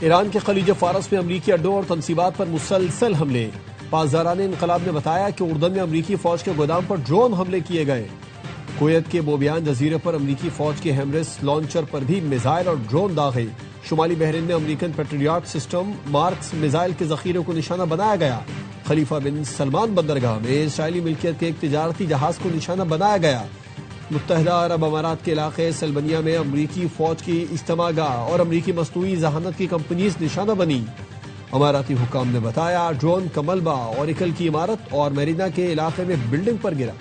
ایران کے خلیج فارس میں امریکی اڈوں اور تنصیبات پر مسلسل حملے۔ پاسداران انقلاب نے بتایا کہ اردن میں امریکی فوج کے گودام پر ڈرون حملے کیے گئے۔ کویت کے بوبیان جزیرے پر امریکی فوج کے ہیمرس لانچر پر بھی میزائل اور ڈرون داغے۔ شمالی بحرین میں American patriot system marks missile کے ذخیرے کو نشانہ بنایا گیا۔ خلیفہ بن سلمان بندرگاہ میں اسرائیلی ملکیت کے ایک تجارتی جہاز کو نشانہ بنایا گیا۔ متحدہ عرب امارات کے علاقے سلبنیا میں امریکی فوج کی اجتماع گاہ اور امریکی مصنوعی ذہانت کی کمپنیز نشانہ بنی۔ اماراتی حکام نے بتایا ڈرون کملبہ اور اکل کی عمارت اور میرینا کے علاقے میں بلڈنگ پر گرا۔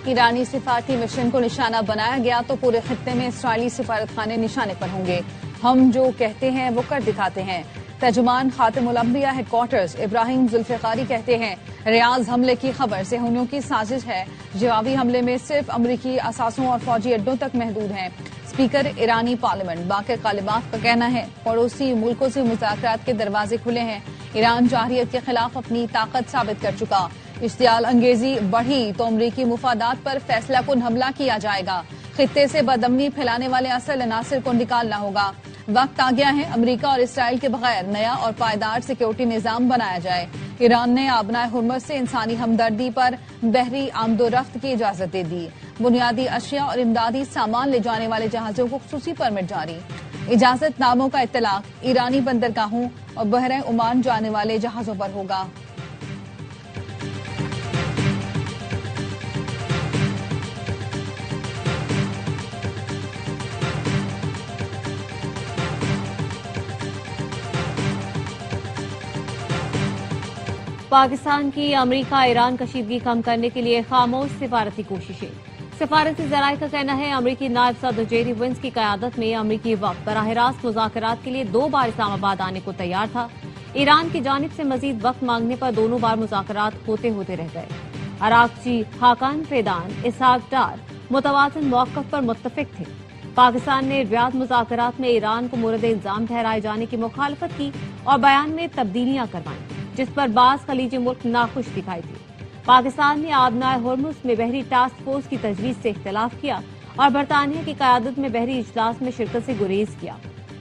ایرانی سفارتی مشن کو نشانہ بنایا گیا تو پورے خطے میں اسرائیلی سفارت خانے نشانے پر ہوں گے۔ ہم جو کہتے ہیں وہ کر دکھاتے ہیں۔ ترجمان خاتم الانبیاء ہیڈ کوارٹرز ابراہیم ذوالفقاری کہتے ہیں ریاض حملے کی خبر صہیونیوں کی سازش ہے۔ جوابی حملے میں صرف امریکی اثاثوں اور فوجی اڈوں تک محدود ہیں۔ اسپیکر ایرانی پارلیمنٹ باقر کالباف کا کہنا ہے پڑوسی ملکوں سے مذاکرات کے دروازے کھلے ہیں۔ ایران جارحیت کے خلاف اپنی طاقت ثابت کر چکا۔ اشتعال انگیزی بڑھی تو امریکی مفادات پر فیصلہ کن حملہ کیا جائے گا۔ خطے سے بدامنی پھیلانے والے اصل عناصر کو نکالنا ہوگا۔ وقت آ گیا ہے امریکہ اور اسرائیل کے بغیر نیا اور پائیدار سیکیورٹی نظام بنایا جائے۔ ایران نے آبنائے ہرمز سے انسانی ہمدردی پر بحری آمد و رفت کی اجازت دے دی۔ بنیادی اشیاء اور امدادی سامان لے جانے والے جہازوں کو خصوصی پرمٹ جاری۔ اجازت ناموں کا اطلاق ایرانی بندرگاہوں اور بحرہ عمان جانے والے جہازوں پر ہوگا۔ پاکستان کی امریکہ ایران کشیدگی کم کرنے کے لیے خاموش سفارتی کوششیں۔ سفارتی ذرائع کا کہنا ہے امریکی نائب صدر جیری ونس کی قیادت میں امریکی وفد براہ راست مذاکرات کے لیے 2 بار اسلام آباد آنے کو تیار تھا۔ ایران کی جانب سے مزید وقت مانگنے پر دونوں بار مذاکرات ہوتے رہ گئے۔ عراقچی حاکان فیدان اسحاق ڈار متوازن موقف پر متفق تھے۔ پاکستان نے ریاض مذاکرات میں ایران کو مورد الزام ٹھہرائے جانے کی مخالفت کی اور بیان میں تبدیلیاں کروائیں، جس پر بعض خلیجی ملک ناخوش دکھائی تھی۔ پاکستان نے آبنائے ہرمز میں بحری ٹاسک فورس کی تجویز سے اختلاف کیا اور برطانیہ کی قیادت میں بحری اجلاس میں شرکت سے گریز کیا۔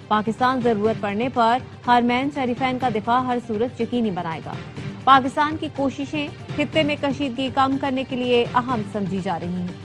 پاکستان ضرورت پڑنے پر حرمین شریفین کا دفاع ہر صورت یقینی بنائے گا۔ پاکستان کی کوششیں خطے میں کشیدگی کم کرنے کے لیے اہم سمجھی جا رہی ہیں۔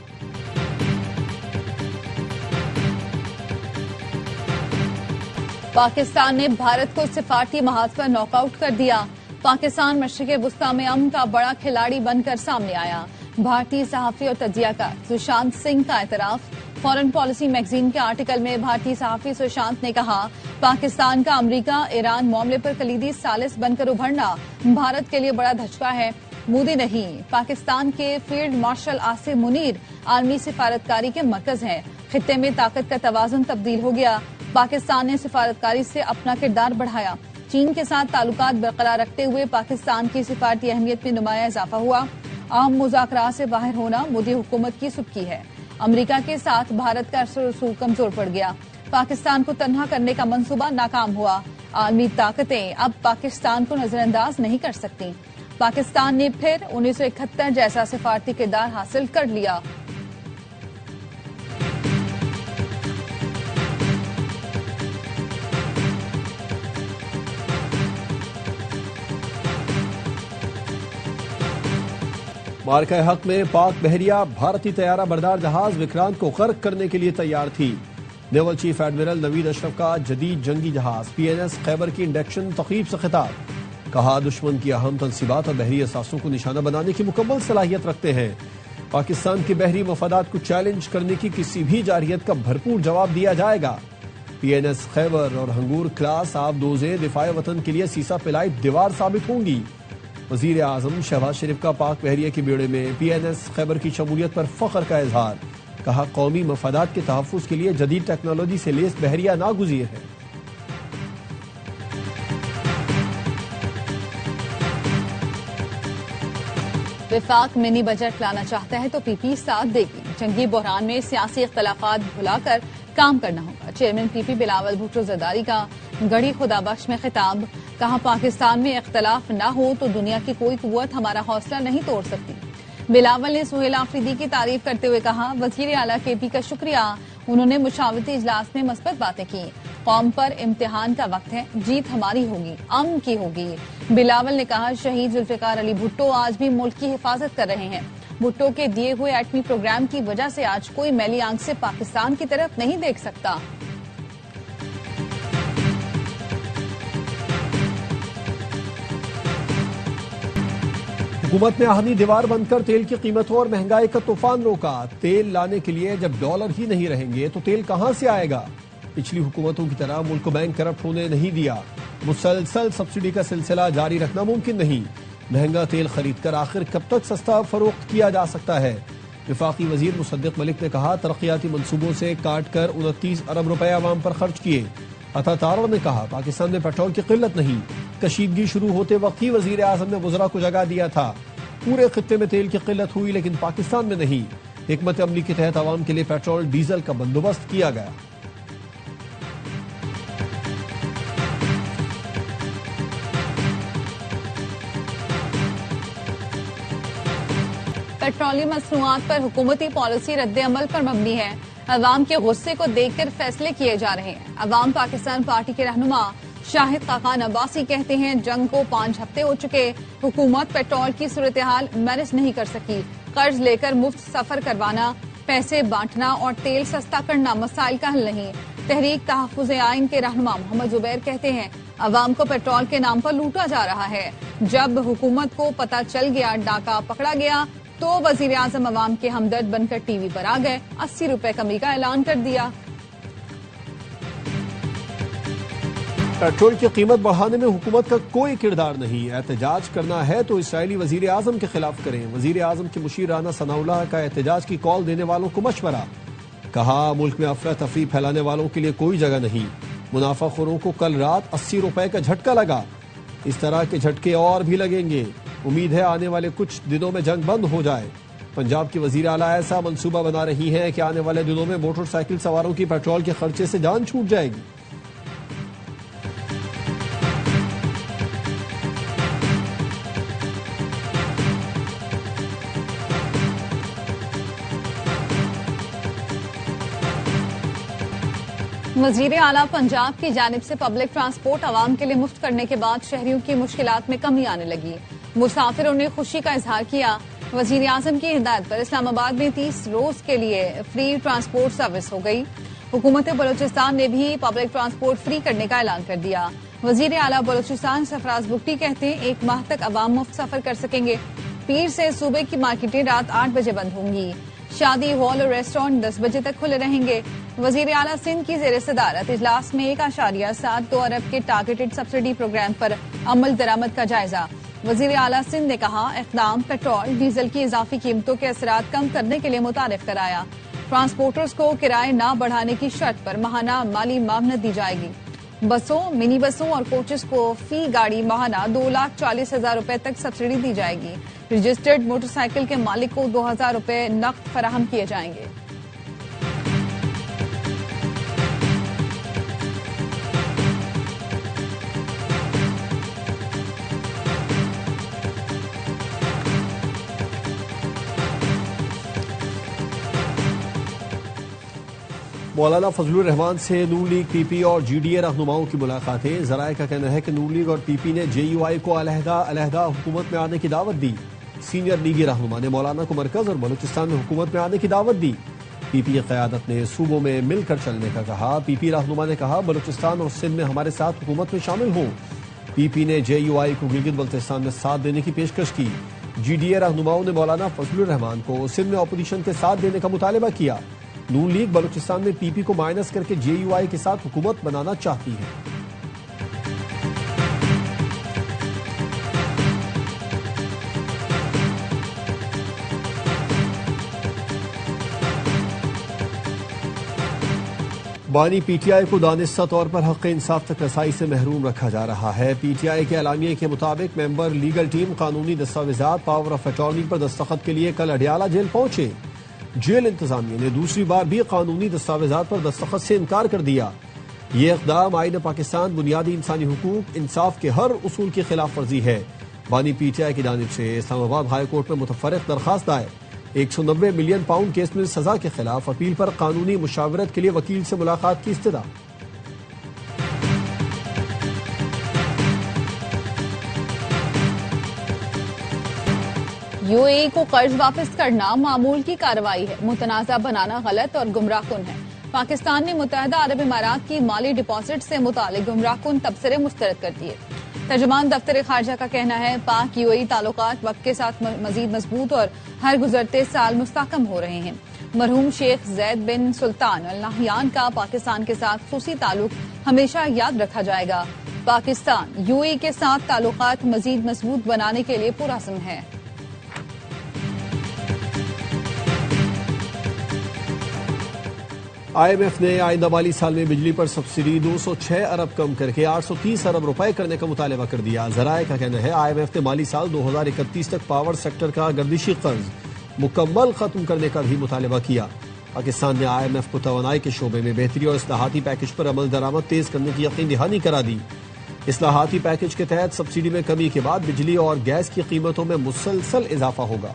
پاکستان نے بھارت کو سفارتی محاذ پر ناک آؤٹ کر دیا۔ پاکستان مشرق وسطی میں امن کا بڑا کھلاڑی بن کر سامنے آیا۔ بھارتی صحافی اور تجزیہ کار سشانت سنگھ کا اعتراف۔ فارن پالیسی میگزین کے آرٹیکل میں بھارتی صحافی سشانت نے کہا پاکستان کا امریکہ ایران معاملے پر کلیدی ثالث بن کر ابھرنا بھارت کے لیے بڑا دھچکا ہے۔ مودی نہیں، پاکستان کے فیلڈ مارشل آصف منیر عالمی سفارتکاری کے مرکز ہیں۔ خطے میں طاقت کا توازن تبدیل ہو گیا۔ پاکستان نے سفارتکاری سے اپنا کردار بڑھایا۔ چین کے ساتھ تعلقات برقرار رکھتے ہوئے پاکستان کی سفارتی اہمیت میں نمایاں اضافہ ہوا۔ اہم مذاکرات سے باہر ہونا مودی حکومت کی سبکی ہے۔ امریکہ کے ساتھ بھارت کا اثر و رسوخ کمزور پڑ گیا۔ پاکستان کو تنہا کرنے کا منصوبہ ناکام ہوا۔ عالمی طاقتیں اب پاکستان کو نظر انداز نہیں کر سکتی۔ پاکستان نے پھر 1971 جیسا سفارتی کردار حاصل کر لیا۔ مارکہ حق میں پاک بحریہ بھارتی طیارہ بردار جہاز وکرانت کو غرق کرنے کے لیے تیار تھی۔ نیول چیف ایڈمرل نوید اشرف کا جدید جنگی جہاز PNS خیبر کی انڈکشن تقریب سے خطاب۔ کہا دشمن کی اہم تنصیبات اور بحری اثاثوں کو نشانہ بنانے کی مکمل صلاحیت رکھتے ہیں۔ پاکستان کے بحری مفادات کو چیلنج کرنے کی کسی بھی جارحیت کا بھرپور جواب دیا جائے گا۔ PNS خیبر اور ہنگور کلاس آبدوزیں دفاع وطن کے لیے سیسا پلائی دیوار ثابت ہوں گی۔ وزیر اعظم شہباز شریف کا پاک بحریہ کے بیڑے میں PNS خیبر کی شمولیت پر فخر کا اظہار۔ کہا قومی مفادات کے تحفظ کے لیے جدید ٹیکنالوجی سے لیس بحریہ ناگزیر ہے۔ وفاق منی بجٹ لانا چاہتا ہے تو PP ساتھ دے گی۔ جنگی بحران میں سیاسی اختلافات بھلا کر کام کرنا ہوگا۔ چیئرمین PP بلاول بھٹو زرداری کا گڑھی خدا بخش میں خطاب۔ کہا پاکستان میں اختلاف نہ ہو تو دنیا کی کوئی قوت ہمارا حوصلہ نہیں توڑ سکتی۔ بلاول نے سہیل آفریدی کی تعریف کرتے ہوئے کہا وزیر اعلیٰ کے پی کا شکریہ، انہوں نے مشاورتی اجلاس میں مثبت باتیں کی۔ قوم پر امتحان کا وقت ہے، جیت ہماری ہوگی، امن کی ہوگی۔ بلاول نے کہا شہید ذوالفقار علی بھٹو آج بھی ملک کی حفاظت کر رہے ہیں۔ بھٹو کے دیے ہوئے ایٹمی پروگرام کی وجہ سے آج کوئی میلی آنکھ سے پاکستان کی طرف نہیں دیکھ سکتا۔ حکومت نے آہنی دیوار بند کر تیل کی قیمتوں اور مہنگائی کا طوفان روکا۔ تیل لانے کے لیے جب ڈالر ہی نہیں رہیں گے تو تیل کہاں سے آئے گا؟ پچھلی حکومتوں کی طرح ملک کو بینک کرپٹ ہونے نہیں دیا۔ مسلسل سبسڈی کا سلسلہ جاری رکھنا ممکن نہیں۔ مہنگا تیل خرید کر آخر کب تک سستا فروخت کیا جا سکتا ہے؟ وفاقی وزیر مصدق ملک نے کہا ترقیاتی منصوبوں سے کاٹ کر 29 ارب روپے عوام پر خرچ کیے۔ عطا تارڑ نے کہا پاکستان میں پیٹرول کی قلت نہیں، کشیدگی شروع ہوتے وقت ہی وزیر اعظم نے وزراء کو جگہ دیا تھا۔ پورے خطے میں تیل کی قلت ہوئی لیکن پاکستان میں نہیں۔ حکمت عملی کے تحت عوام کے لیے پیٹرول ڈیزل کا بندوبست کیا گیا۔ پیٹرولیم مصنوعات پر حکومتی پالیسی رد عمل پر مبنی ہے۔ عوام کے غصے کو دیکھ کر فیصلے کیے جا رہے ہیں۔ عوام پاکستان پارٹی کے رہنما شاہد خاقان عباسی کہتے ہیں جنگ کو 5 ہفتے ہو چکے، حکومت پیٹرول کی صورتحال مینج نہیں کر سکی۔ قرض لے کر مفت سفر کروانا، پیسے بانٹنا اور تیل سستا کرنا مسائل کا حل نہیں۔ تحریک تحفظ آئین کے رہنما محمد زبیر کہتے ہیں عوام کو پیٹرول کے نام پر لوٹا جا رہا ہے۔ جب حکومت کو پتہ چل گیا، ڈاکہ پکڑا گیا تو وزیر اعظم عوام کے ہمدرد بن کر ٹی وی پر آ گئے، 80 روپے کمی کا اعلان کر دیا۔ پیٹرول کی قیمت بڑھانے میں حکومت کا کوئی کردار نہیں۔ احتجاج کرنا ہے تو اسرائیلی وزیر اعظم کے خلاف کریں۔ وزیر اعظم کے مشیر رانا ثناء اللہ کا احتجاج کی کال دینے والوں کو مشورہ۔ کہا ملک میں افراتفری پھیلانے والوں کے لیے کوئی جگہ نہیں۔ منافع خوروں کو کل رات 80 روپے کا جھٹکا لگا، اس طرح کے جھٹکے اور بھی لگیں گے۔ امید ہے آنے والے کچھ دنوں میں جنگ بند ہو جائے۔ پنجاب کی وزیر اعلیٰ ایسا منصوبہ بنا رہی ہیں کہ آنے والے دنوں میں موٹر سائیکل سواروں کی پیٹرول کے خرچے سے جان چھوٹ جائے گی۔ وزیر اعلیٰ پنجاب کی جانب سے پبلک ٹرانسپورٹ عوام کے لیے مفت کرنے کے بعد شہریوں کی مشکلات میں کمی آنے لگی۔ مسافروں نے خوشی کا اظہار کیا۔ وزیر اعظم کی ہدایت پر اسلام آباد میں 30 روز کے لیے فری ٹرانسپورٹ سروس ہو گئی۔ حکومت بلوچستان نے بھی پبلک ٹرانسپورٹ فری کرنے کا اعلان کر دیا۔ وزیر اعلیٰ بلوچستان سرفراز بگٹی کہتے ہیں 1 ماہ تک عوام مفت سفر کر سکیں گے۔ پیر سے صوبے کی مارکیٹیں رات 8 بجے بند ہوں گی۔ شادی ہال اور ریسٹورینٹ 10 بجے تک کھلے رہیں گے۔ وزیر اعلیٰ سندھ کی زیر صدارت اجلاس میں 1.72 ارب کے ٹارگیٹڈ سبسڈی پروگرام پر عمل درآمد کا جائزہ۔ وزیر اعلیٰ سندھ نے کہا اقدام پیٹرول ڈیزل کی اضافی قیمتوں کے اثرات کم کرنے کے لیے متعارف کرایا۔ ٹرانسپورٹرز کو کرائے نہ بڑھانے کی شرط پر ماہانہ مالی معاونت دی جائے گی۔ بسوں، منی بسوں اور کوچز کو فی گاڑی ماہانہ 2,40,000 روپے تک سبسڈی دی جائے گی۔ رجسٹرڈ موٹر سائیکل کے مالک کو 2,000 روپے نقد فراہم کیے جائیں گے۔ مولانا فضل الرحمان سے نون لیگ پی پی اور جی ڈی اے رہنماؤں کی ملاقاتیں۔ ذرائع کا کہنا ہے کہ نون لیگ اور پی پی نے جے یو آئی کو علیحدہ حکومت میں آنے کی دعوت دی۔ سینئر لیگی رہنما نے مولانا کو مرکز اور بلوچستان میں حکومت میں آنے کی دعوت دی۔ پی پی قیادت نے صوبوں میں مل کر چلنے کا کہا۔ پی پی رہنما نے کہا بلوچستان اور سندھ میں ہمارے ساتھ حکومت میں شامل ہوں۔ پی پی نے جے یو آئی کو گلگت بلتستان میں ساتھ دینے کی پیشکش کی۔ جی ڈی اے رہنماؤں نے مولانا فضل الرحمان کو سندھ میں اپوزیشن کے ساتھ دینے کا مطالبہ کیا۔ نون لیگ بلوچستان میں پی پی کو مائنس کر کے جے یو آئی کے ساتھ حکومت بنانا چاہتی ہے۔ بانی پی ٹی آئی کو دانستہ طور پر حق انصاف تک رسائی سے محروم رکھا جا رہا ہے۔ پی ٹی آئی کے اعلامیے کے مطابق ممبر لیگل ٹیم قانونی دستاویزات پاور آف اٹارنی پر دستخط کے لیے کل اڈیالہ جیل پہنچے۔ جیل انتظامیہ نے دوسری بار بھی قانونی دستاویزات پر دستخط سے انکار کر دیا۔ یہ اقدام آئین پاکستان بنیادی انسانی حقوق انصاف کے ہر اصول کی خلاف ورزی ہے۔ بانی پی ٹی آئی کی جانب سے اسلام آباد ہائی کورٹ میں متفرق درخواست دائر۔ 190 ملین پاؤنڈ کیس میں سزا کے خلاف اپیل پر قانونی مشاورت کے لیے وکیل سے ملاقات کی استدعا۔ یو اے ای کو قرض واپس کرنا معمول کی کارروائی ہے، متنازع بنانا غلط اور گمراہ کن ہے۔ پاکستان نے متحدہ عرب امارات کی مالی ڈپازٹ سے متعلق گمراہ کن تبصرے مسترد کر دیے۔ ترجمان دفتر خارجہ کا کہنا ہے پاک یو اے ای تعلقات وقت کے ساتھ مزید مضبوط اور ہر گزرتے سال مستحکم ہو رہے ہیں۔ مرحوم شیخ زید بن سلطان ال نہیان کا پاکستان کے ساتھ خصوصی تعلق ہمیشہ یاد رکھا جائے گا۔ پاکستان یو اے ای کے ساتھ تعلقات مزید مضبوط بنانے کے لیے پرعزم ہے۔ آئی ایم ایف نے آئندہ مالی سال میں بجلی پر سبسڈی 206 ارب کم کر کے 830 ارب روپے کرنے کا مطالبہ کر دیا۔ ذرائع کا کہنا ہے آئی ایم ایف نے مالی سال 2031 تک پاور سیکٹر کا گردشی قرض مکمل ختم کرنے کا بھی مطالبہ کیا۔ پاکستان نے آئی ایم ایف کو توانائی کے شعبے میں بہتری اور اصلاحاتی پیکج پر عمل درآمد تیز کرنے کی یقین دہانی کرا دی۔ اصلاحاتی پیکج کے تحت سبسڈی میں کمی کے بعد بجلی اور گیس کی قیمتوں میں مسلسل اضافہ ہوگا۔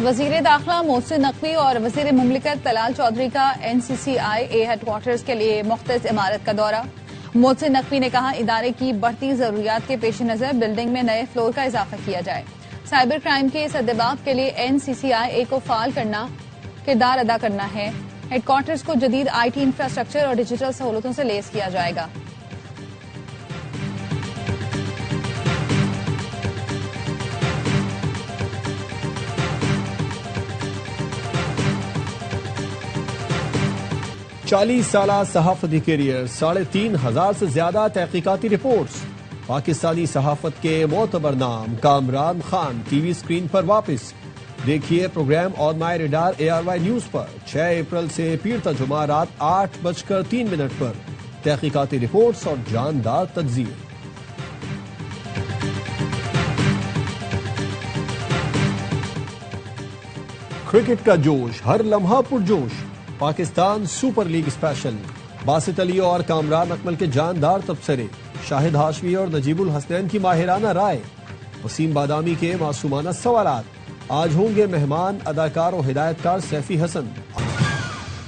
وزیر داخلہ محسن نقوی اور وزیر مملکت طلال چودھری کا این سی سی آئی اے ہیڈ کوارٹرز کے لیے مختص عمارت کا دورہ۔ محسن نقوی نے کہا ادارے کی بڑھتی ضروریات کے پیش نظر بلڈنگ میں نئے فلور کا اضافہ کیا جائے۔ سائبر کرائم کے سدباب کے لیے این سی سی آئی اے کو فعال کردار ادا کرنا ہے۔ ہیڈ کوارٹرز کو جدید آئی ٹی انفراسٹرکچر اور ڈیجیٹل سہولتوں سے لیس کیا جائے گا۔ چالیس سالہ صحافتی کیریئر، 3500 سے زیادہ تحقیقاتی رپورٹس۔ پاکستانی صحافت کے معتبر نام کامران خان ٹی وی اسکرین پر واپس۔ دیکھیے program on my radar ARY news پر 6 اپریل سے پیر تا جمعہ رات 8:03 پر تحقیقاتی رپورٹس اور جاندار تجزیے۔ کرکٹ کا جوش، ہر لمحہ پرجوش۔ Pakistan super league special, Basit Ali اور کامران اکمل کے جاندار تبصرے، شاہد ہاشمی اور نجیب الحسنین کی ماہرانہ رائے، وسیم بادامی کے معصومانہ سوالات۔ آج ہوں گے مہمان اداکار و ہدایتکار سیفی حسن۔